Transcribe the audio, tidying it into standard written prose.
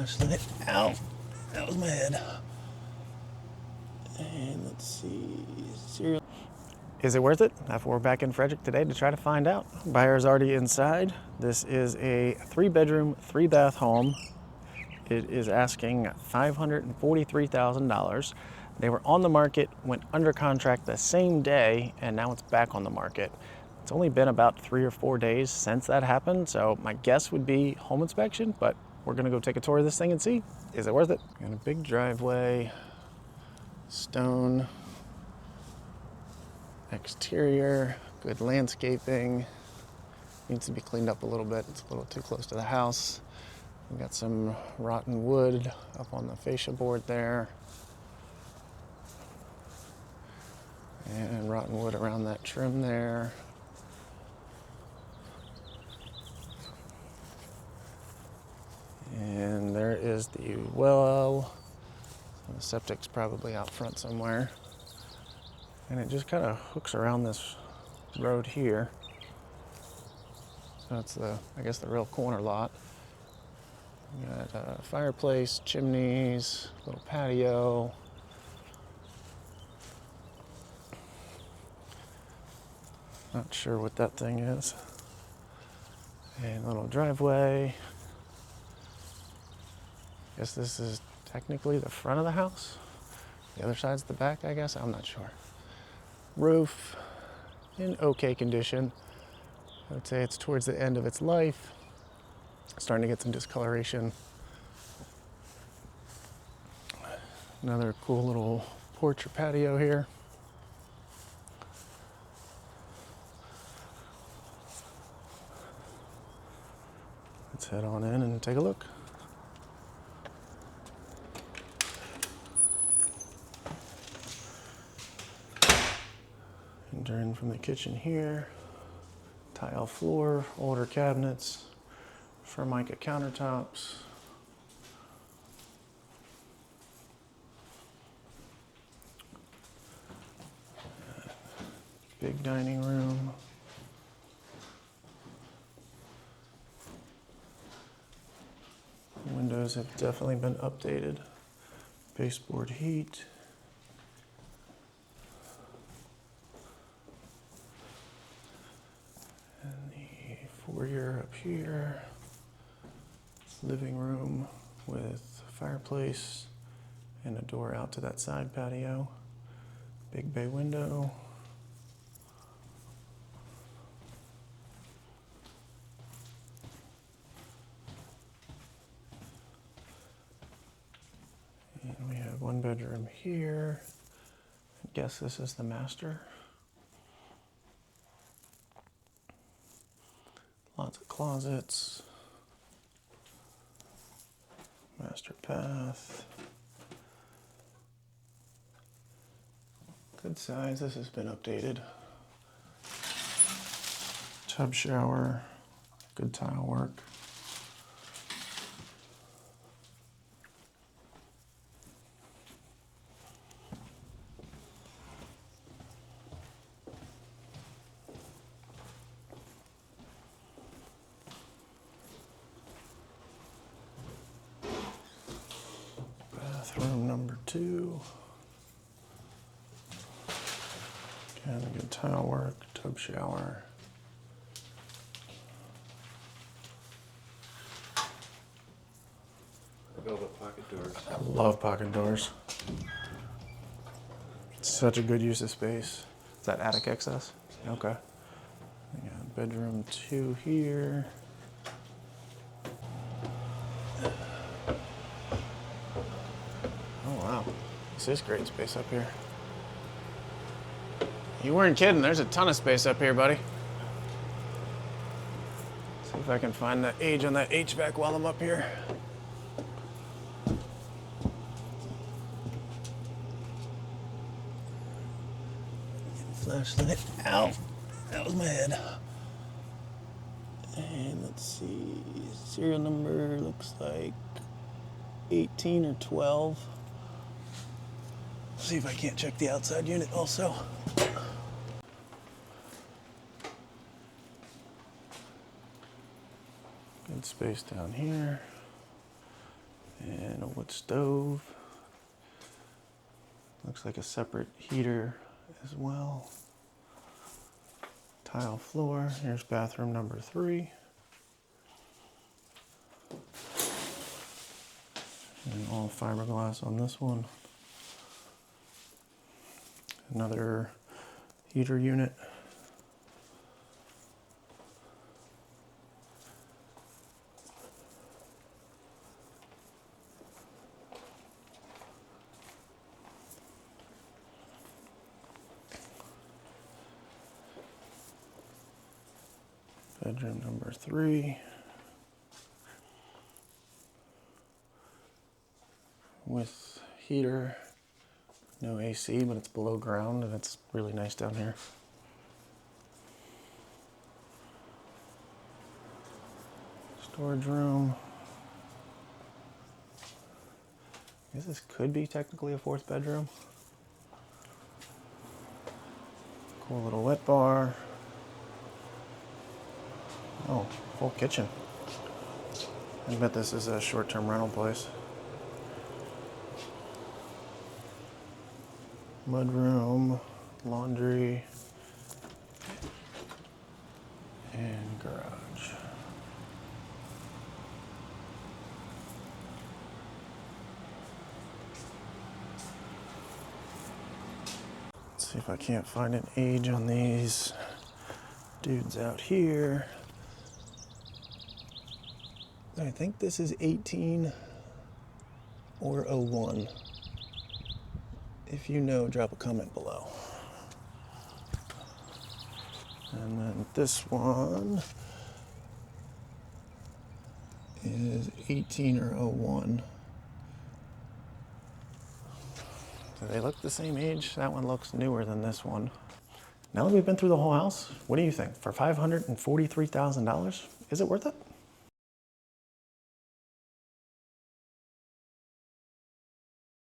Flashlight. Ow. That was my head. And let's see. Serial. Is it worth it? We're back in Frederick today to try to find out. Buyer's already inside. This is a 3-bedroom, 3-bath home. It is asking $543,000. They were on the market, went under contract the same day, and now it's back on the market. It's only been about 3 or 4 days since that happened, so my guess would be home inspection, but we're gonna go take a tour of this thing and see, is it worth it? Got a big driveway, stone, exterior, good landscaping. Needs to be cleaned up a little bit. It's a little too close to the house. We've got some rotten wood up on the fascia board there. And rotten wood around that trim there. And there is the well. The septic's probably out front somewhere. And it just kind of hooks around this road here. That's I guess the real corner lot. We got a fireplace, chimneys, little patio. Not sure what that thing is. And a little driveway. Guess this is technically the front of the house. The other side's the back, I guess. I'm not sure. Roof in okay condition. I would say it's towards the end of its life. Starting to get some discoloration. Another cool little porch or patio here. Let's head on in and take a look. Enter in from the kitchen here. Tile floor, older cabinets, Formica countertops. Big dining room. Windows have definitely been updated. Baseboard heat. And the foyer up here. Living room with fireplace and a door out to that side patio. Big bay window. And we have 1 bedroom here. I guess this is the master. Lots of closets. Master bath. Good size. This has been updated. Tub shower. Good tile work. Bathroom number 2. Again, good tile work, tub shower. Velvet pocket doors. I love pocket doors. It's such a good use of space. Is that attic access? Okay. We got bedroom 2 here. Oh wow, this is great space up here. You weren't kidding, there's a ton of space up here, buddy. See if I can find the age on that HVAC while I'm up here. Flashlight. Ow. That was my head. And let's see. Serial number looks like 18 or 12. See if I can't check the outside unit also. Good space down here. wood stove. Looks like a separate heater as well. Tile floor. Here's bathroom number 3. And all fiberglass on this one. Another heater unit. Bedroom number 3. With heater, no AC, but it's below ground and it's really nice down here. Storage room. I guess this could be technically a 4th bedroom. Cool little wet bar. Oh, full kitchen. I bet this is a short-term rental place. Mudroom, laundry, and garage. Let's see if I can't find an age on these dudes out here. I think this is 18 or 01. If you know, drop a comment below. And then this one is 18 or 01. Do they look the same age? That one looks newer than this one. Now that we've been through the whole house, what do you think? For $543,000, is it worth it?